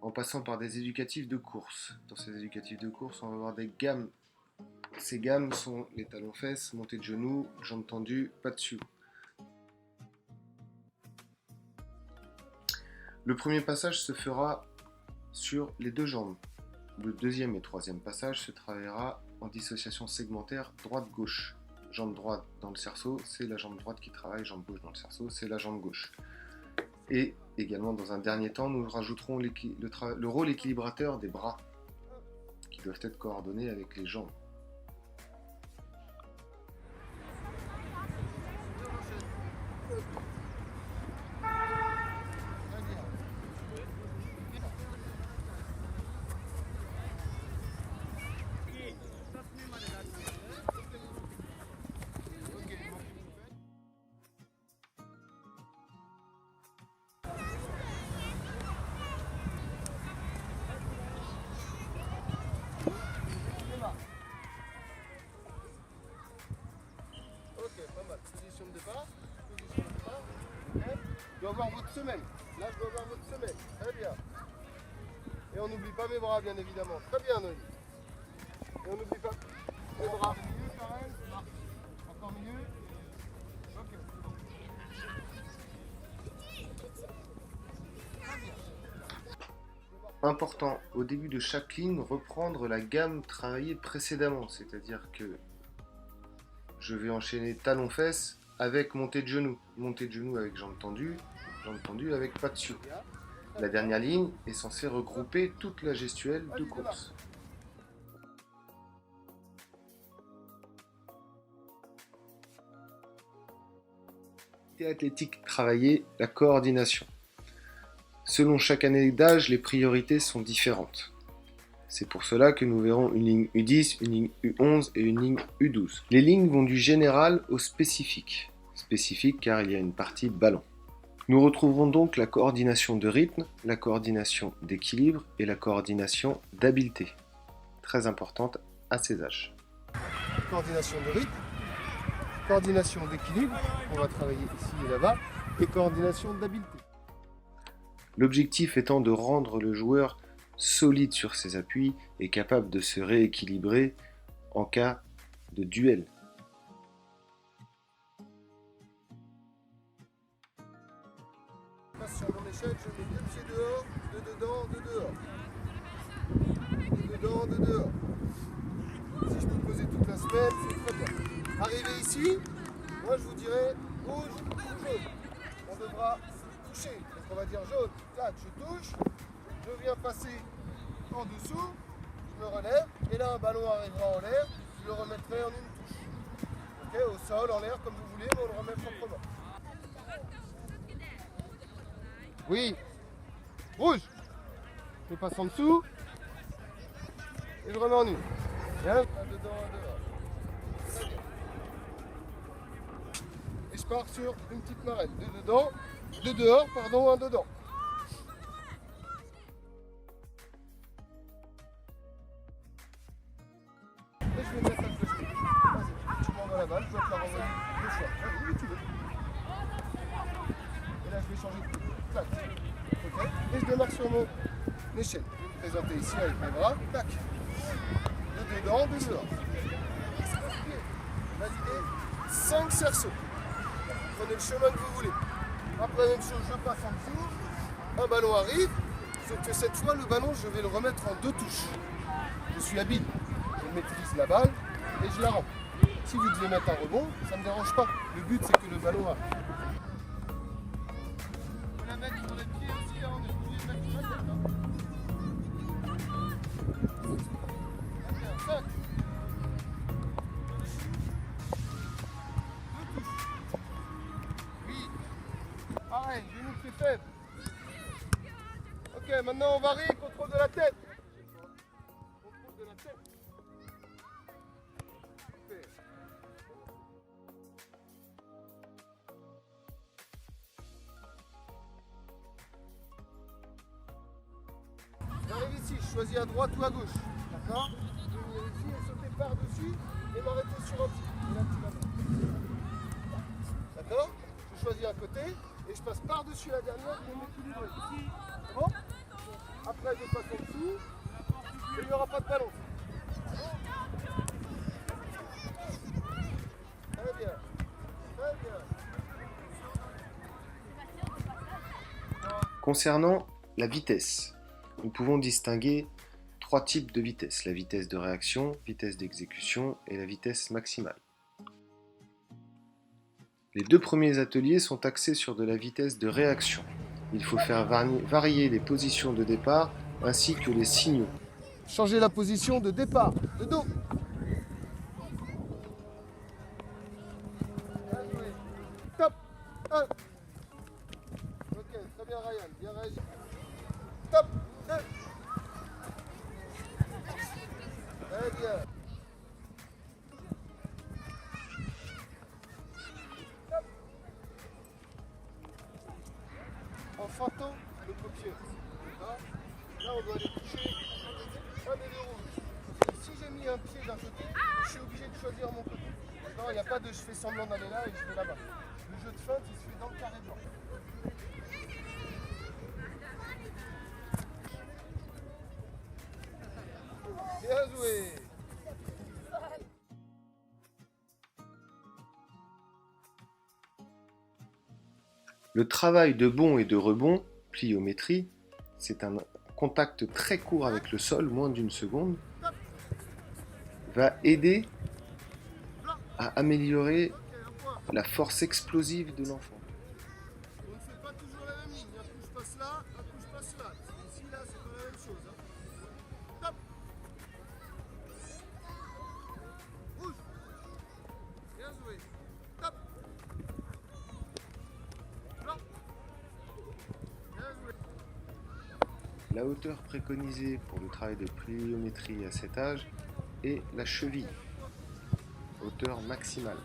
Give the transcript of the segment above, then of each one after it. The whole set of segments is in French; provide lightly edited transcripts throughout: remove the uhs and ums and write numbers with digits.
en passant par des éducatifs de course. Dans ces éducatifs de course, on va avoir des gammes. Ces gammes sont les talons-fesses, montée de genoux, jambes tendues, pas dessus. Le premier passage se fera sur les deux jambes. Le deuxième et troisième passage se travaillera en dissociation segmentaire droite-gauche. Jambe droite dans le cerceau, c'est la jambe droite qui travaille, jambe gauche dans le cerceau, c'est la jambe gauche. Et également, dans un dernier temps, nous rajouterons le rôle équilibrateur des bras, qui doivent être coordonnés avec les jambes. Position de départ. Okay. Je dois avoir votre semelle. Là, je dois avoir votre semelle. Très bien. Et on n'oublie pas mes bras, bien évidemment. Très bien, Noémie. Et on n'oublie pas les bras. Milieu, Karen. Encore milieu. Ok. Important, au début de chaque ligne, reprendre la gamme travaillée précédemment. C'est-à-dire que je vais enchaîner talon-fesses avec montée de genoux avec jambes tendues avec pas dessus. La dernière ligne est censée regrouper toute la gestuelle de course. Athlétique travailler la coordination. Selon chaque année d'âge, les priorités sont différentes. C'est pour cela que nous verrons une ligne U10, une ligne U11 et une ligne U12. Les lignes vont du général au spécifique. Spécifique car il y a une partie ballon. Nous retrouverons donc la coordination de rythme, la coordination d'équilibre et la coordination d'habileté. Très importante à ces âges. Coordination de rythme, coordination d'équilibre, on va travailler ici et là-bas, et coordination d'habileté. L'objectif étant de rendre le joueur solide sur ses appuis et capable de se rééquilibrer en cas de duel. Sur mon échelle, je mets 2 pieds dehors, 2 dedans, 2 dehors. 2 dedans, 2 dehors. Si je peux poser toute la semaine, c'est très bien. Arrivé ici, moi je vous dirais rouge ou jaune. On devra toucher. Donc on va dire jaune, tac, je touche, je viens passer en dessous, je me relève, et là un ballon arrivera en l'air, je le remettrai en une touche. Ok, au sol, en l'air, comme vous voulez, mais on le remet proprement. Oui, rouge, je passe en dessous, et je remets en une. Bien, un dedans, un dehors. Très bien. Et je pars sur une petite marelle, 2 dedans, 2 dehors, pardon, un dedans. Et je vais mettre un peu de chemin. Vas-y, tu m'envoies la balle, je dois te la renvoyer 2 fois. Vas-y, où tu veux. Et là, je vais changer de pied. Tac. Ok. Et je démarre sur mon échelle. Je vais me présenter ici avec mes bras. Tac. 2 dedans, 2 dehors. Validez 5 cerceaux. Prenez le chemin que vous voulez. Après, même chose, je passe en dessous. Un ballon arrive. Sauf que cette fois, le ballon, je vais le remettre en 2 touches. Je suis habile. Je maîtrise la balle et je la rends. Si vous devez mettre un rebond, ça ne me dérange pas. Le but, c'est que le ballon arrive. On peut la mettre sur les pieds aussi, hein. On est obligé de mettre sur la tête. Hein. 5. 2 touches. Oui. Pareil, genou c'est faible. Ok, maintenant on varie, contrôle de la tête. Contrôle de la tête. Super. J'arrive ici, je choisis à droite ou à gauche. D'accord? Je vais venir ici et sauter par-dessus et m'arrêter sur un pied. Et là tu vas. D'accord? Je choisis un côté et je passe par-dessus la dernière pour m'équilibrer. C'est bon? Après, je passe en dessous. Et il n'y aura pas de ballon. Très bien. Très bien. Concernant la vitesse, nous pouvons distinguer trois types de vitesse. La vitesse de réaction, vitesse d'exécution et la vitesse maximale. Les deux premiers ateliers sont axés sur de la vitesse de réaction. Il faut faire varier les positions de départ ainsi que les signaux. Changer la position de départ, de dos. Bien joué. Top. 1. Ok, très bien Ryan, bien réagi. Top. 2. Très bien. Top. En feintant le paupier. Là, on doit aller toucher un des deux rouges. Si j'ai mis un pied d'un côté, je suis obligé de choisir mon côté. Non, il n'y a pas de je fais semblant d'aller là et je vais là-bas. Le jeu de feinte, il se fait dans le carré blanc. Bien joué. Le travail de bond et de rebond, pliométrie, c'est un contact très court avec le sol, moins d'une seconde, va aider à améliorer la force explosive de l'enfant. On ne fait pas toujours la même ligne. Un coup je passe là, un coup je passe là. Ici, là, c'est pas la même chose. Top. Rouge. Bien joué. Top. Blanc. Bien joué. La hauteur préconisée pour le travail de pliométrie à cet âge est la cheville, hauteur maximale.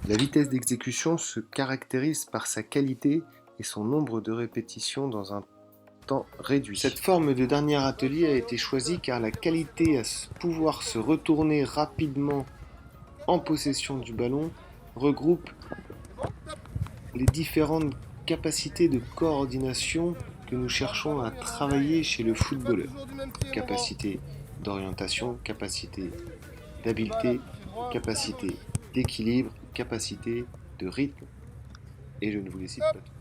La vitesse d'exécution se caractérise par sa qualité et son nombre de répétitions dans un temps réduit. Cette forme de dernier atelier a été choisie car la qualité à pouvoir se retourner rapidement en possession du ballon regroupe les différentes capacités de coordination que nous cherchons à travailler chez le footballeur. Capacité d'orientation, capacité d'habileté, capacité d'équilibre, capacité de rythme, et je ne vous les cite pas tous.